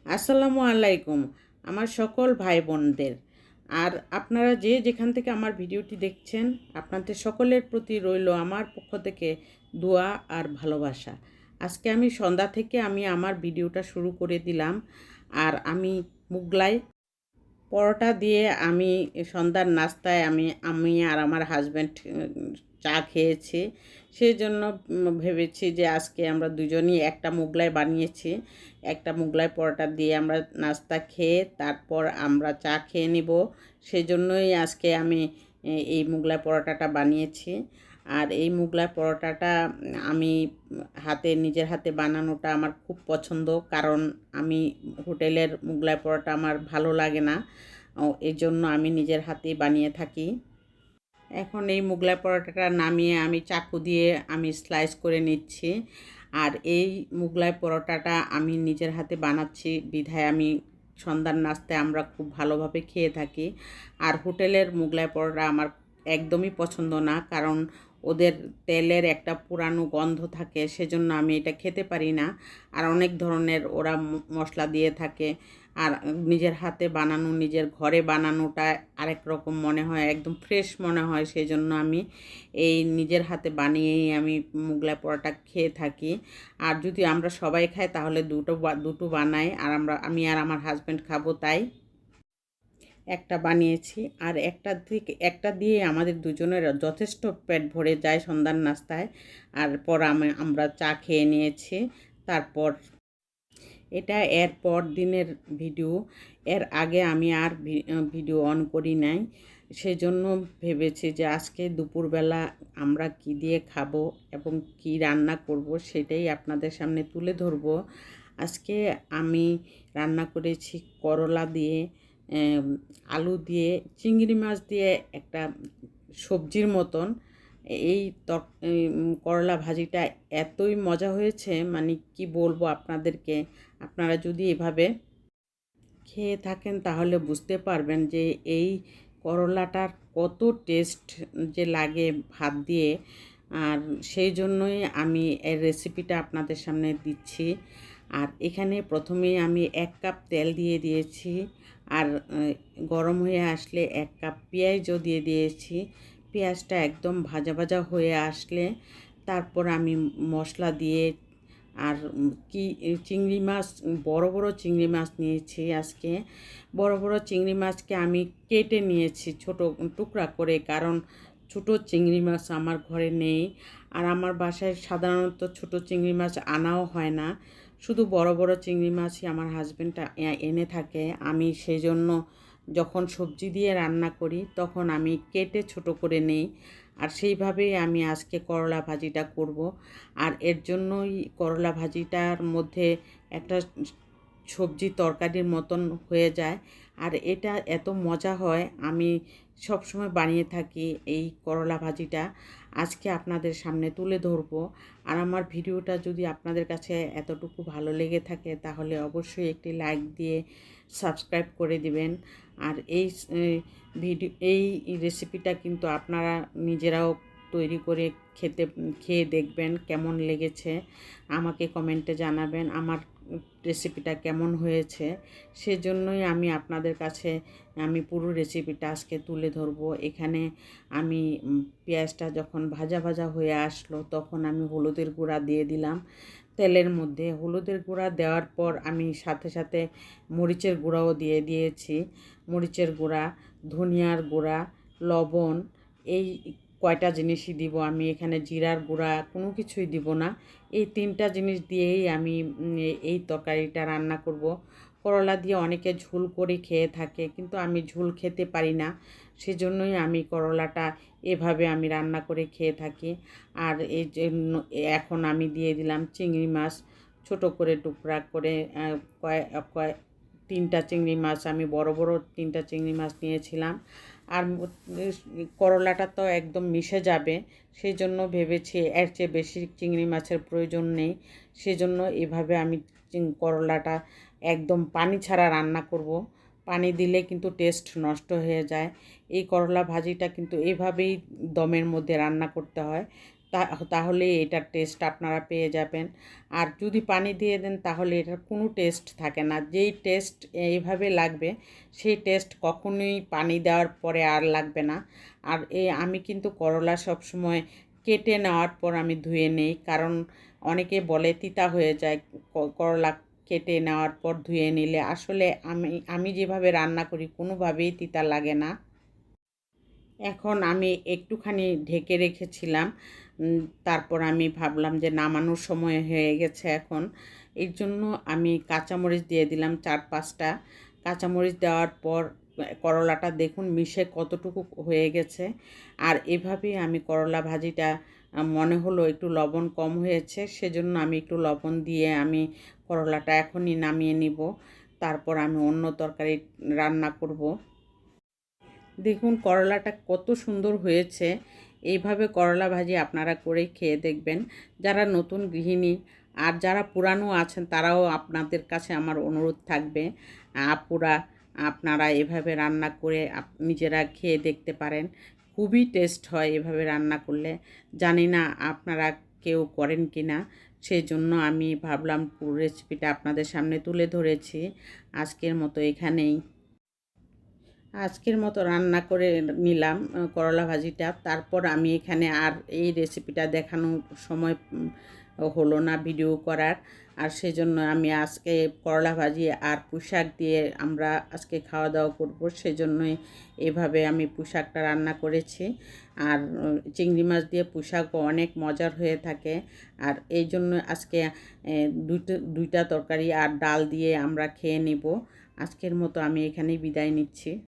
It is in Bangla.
আসসালামু আলাইকুম আমার সকল ভাই বোনদের। আর আপনারা যে যেখান থেকে আমার ভিডিওটি দেখছেন, আপনাদের সকলের প্রতি রইল আমার পক্ষ থেকে দোয়া আর ভালোবাসা। আজকে আমি সন্ধ্যা থেকে আমার ভিডিওটা শুরু করে দিলাম। আর আমি মুগলাই পরোটা দিয়ে সন্ধ্যার নাস্তায় আমি আর আমার হাজব্যান্ড চা খেয়েছি। সেই জন্য ভেবেছি যে আজকে আমরা দুজনই একটা মুগলাই বানিয়েছি। একটা মুগলাই পরোটা দিয়ে আমরা নাস্তা খেয়ে তারপর আমরা চা খেয়ে নিব। সেই জন্যই আজকে আমি এই মুগলাই পরোটাটা বানিয়েছি। আর এই মুগলাই পরোটাটা আমি নিজের হাতে বানানোটা আমার খুব পছন্দ, কারণ আমি হোটেলের মুগলাই পরোটা আমার ভালো লাগে না। এই জন্য আমি নিজের হাতেই বানিয়ে থাকি। এখন এই মুগলাই পরোটাটা নামিয়ে আমি চাকু দিয়ে স্লাইস করে নিচ্ছি। আর এই মুগলাই পরোটাটা আমি নিজের হাতে বানাচ্ছি বিধায় সন্ধ্যার নাস্তায় আমরা খুব ভালোভাবে খেয়ে থাকি। আর হোটেলের মুগলাই পরোটা আমার একদমই পছন্দ না, কারণ ওদের তেলের একটা পুরানো গন্ধ থাকে, সেজন্য আমি এটা খেতে পারি না। আর অনেক ধরনের ওরা মশলা দিয়ে থাকে। আর নিজের হাতে বানানো, নিজের ঘরে বানানোটা আরেক রকম মনে হয়, একদম ফ্রেশ মনে হয়। সেই জন্য আমি এই নিজের হাতে বানিয়েই মুগলাই পরোটা খেয়ে থাকি। আর যদি আমরা সবাই খাই তাহলে দুটো বানাই, আর আমি আর আমার হাজব্যান্ড খাবো, তাই একটা বানিয়েছি। আর একটা দিয়ে আমাদের দুজনের যথেষ্ট পেট ভরে যায় সন্ধ্যার নাস্তায়। আর পর আমরা চা খেয়ে নিয়েছি। তারপর এটা এর পর দিনের ভিডিও। এর আগে আমি আর ভিডিও অন করি নাই। সেজন্য ভেবেছি যে আজকে দুপুরবেলা আমরা কি দিয়ে খাবো এবং কি রান্না করব সেটাই আপনাদের সামনে তুলে ধরব। আজকে আমি রান্না করেছি করলা দিয়ে, আলু দিয়ে, চিংড়ি মাছ দিয়ে একটা সবজির মতন। এই করলা ভাজিটা এতই মজা হয়েছে, মানে কি বলবো আপনাদেরকে। আপনারা যদি এভাবে খেয়ে থাকেন তাহলে বুঝতে পারবেন যে এই করলাটার কত টেস্ট যে লাগে ভাত দিয়ে। আর সেই জন্যই আমি এর রেসিপিটা আপনাদের সামনে দিচ্ছি। আর এখানে প্রথমেই আমি 1 কাপ তেল দিয়ে দিয়েছি। আর গরম হয়ে আসলে 1 কাপ পেঁয়াজও দিয়ে দিয়েছি। পেঁয়াজটা একদম ভাজা ভাজা হয়ে আসলে তারপর আমি মশলা দিয়ে, আর চিংড়ি মাছ, বড় বড় চিংড়ি মাছ নিয়েছি আজকে। বড় বড় চিংড়ি মাছকে আমি কেটে নিয়েছি ছোট টুকরা করে, কারণ ছোট চিংড়ি মাছ আমার ঘরে নেই। আর আমার বাসায় সাধারণত ছোট চিংড়ি মাছ আনাও হয় না, শুধু বড় বড় চিংড়ি মাছই আমার হাজব্যান্ড এনে থাকে। আমি সেই জন্য যখন সবজি দিয়ে রান্না করি তখন আমি কেটে ছোট করে নেই। আর সেইভাবেই আমি আজকে করলা ভাজিটা করব। আর এর জন্যই করলা ভাজিটার মধ্যে একটা সবজি তরকারির মতন হয়ে যায়। আর এটা এত মজা হয়, আমি সবসময় বানিয়ে থাকি এই করলা ভাজিটা। আজকে আপনাদের সামনে তুলে ধরবো। আর আমার ভিডিওটা যদি আপনাদের কাছে এতটুকু ভালো লেগে থাকে তাহলে অবশ্যই একটি লাইক দিয়ে সাবস্ক্রাইব করে দিবেন। আর এই রেসিপিটা কিন্তু আপনারা নিজেরাও তৈরি করে খেয়ে দেখবেন কেমন লেগেছে। আমাকে কমেন্টে জানাবেন আমার রেসিপিটা কেমন হয়েছে। সেজন্যই আপনাদের কাছে পুরো রেসিপিটা আজকে তুলে ধরবো। এখানে পেঁয়াজটা যখন ভাজা ভাজা হয়ে আসলো তখন আমি হলুদের গুঁড়া দিয়ে দিলাম তেলের মধ্যে। হলুদের গুঁড়া দেওয়ার পর আমি সাথে সাথে মরিচের গুঁড়াও দিয়ে দিয়েছি। মরিচের গুঁড়া, ধনিয়ার গুঁড়া, লবণ, এই কয়টা জিনিসই দিব। আমি এখানে জিরার গুঁড়া কোনো কিছুই দিব না। এই 3টা জিনিস দিয়েই আমি এই তরকারিটা রান্না করব। করলা দিয়ে অনেকে ঝোল করে খেয়ে থাকে, কিন্তু আমি ঝোল খেতে পারি না। সেজন্যই আমি করলাটা এভাবে রান্না করে খেয়ে থাকি। আর এই জন্য এখন আমি দিয়ে দিলাম চিংড়ি মাছ ছোট করে টুকরা করে। কয় কয় 3টা চিংড়ি মাছ, আমি বড় বড় 3টা চিংড়ি মাছ নিয়েছিলাম। আর করলাটা তো একদম মিশে যাবে, সেই জন্য ভেবেছি এর চেয়ে বেশি চিংড়ি মাছের প্রয়োজন নেই। সেজন্য এভাবে করলাটা একদম পানি ছাড়া রান্না করব। পানি দিলে কিন্তু টেস্ট নষ্ট হয়ে যায়। এই করলা ভাজিটা কিন্তু এইভাবেই দমের মধ্যে রান্না করতে হয়। তাহলে এটার টেস্ট আপনারা পেয়ে যাবেন। আর যদি পানি দিয়ে দেন তাহলে এটার কোনো টেস্ট থাকে না। যেই টেস্ট এইভাবে লাগবে সেই টেস্ট কখনোই পানি দেওয়ার পরে আর লাগবে না। আর আমি কিন্তু করলা সবসময় কেটে নেওয়ার পর আমি ধুয়ে নেই, কারণ অনেকে বলে তিতা হয়ে যায় করলা কেটে নেওয়ার পর ধুয়ে নিলে। আসলে আমি যেভাবে রান্না করি কোনোভাবেই তিতা লাগে না। এখন আমি একটুখানি ঢেকে রেখেছিলাম, তারপর আমি ভাবলাম যে নামানোর সময় হয়ে গেছে এখন। এর জন্য আমি কাঁচামরিচ দিয়ে দিলাম 4-5টা। কাঁচামরিচ দেওয়ার পর করলাটা দেখুন মিশে কতটুকু হয়ে গেছে। আর এভাবেই আমি করলা ভাজিটা মনে হলো একটু লবণ কম হয়েছে, সেজন্য আমি একটু লবণ দিয়ে আমি করলাটা এখনই নামিয়ে নিব। তারপর আমি অন্য তরকারি রান্না করব। দেখুন করলাটা কত সুন্দর হয়েছে। এইভাবে করলা ভাজি আপনারা করে খেয়ে দেখবেন, যারা নতুন গৃহিণী আর যারা পুরানো আছেন তারাও, আপনাদের কাছে আমার অনুরোধ থাকবে আপুরা আপনারা এভাবে রান্না করে নিজেরা খেয়ে দেখতে পারেন। খুবই টেস্ট হয় এভাবে রান্না করলে। জানি না আপনারা কেউ করেন কি না, সেই জন্য আমি ভাবলাম পুরো রেসিপিটা আপনাদের সামনে তুলে ধরেছি। আজকের মতো রান্না করে নিলাম করলা ভাজিটা। তারপর আমি এখানে আর এই রেসিপিটা দেখানোর সময় হলো না ভিডিও করার। আর সেজন্য আমি আজকে করলা ভাজি আর পুঁই শাক দিয়ে আমরা আজকে খাওয়া দাওয়া করব, সেজন্যই এভাবে আমি পুঁই শাকটা রান্না করেছি। আর চিংড়ি মাছ দিয়ে পুঁই শাকও অনেক মজার হয়ে থাকে। আর এই জন্য আজকে দুইটা তরকারি আর ডাল দিয়ে আমরা খেয়ে নেব। আজকের মতো আমি এখানেই বিদায় নিচ্ছি।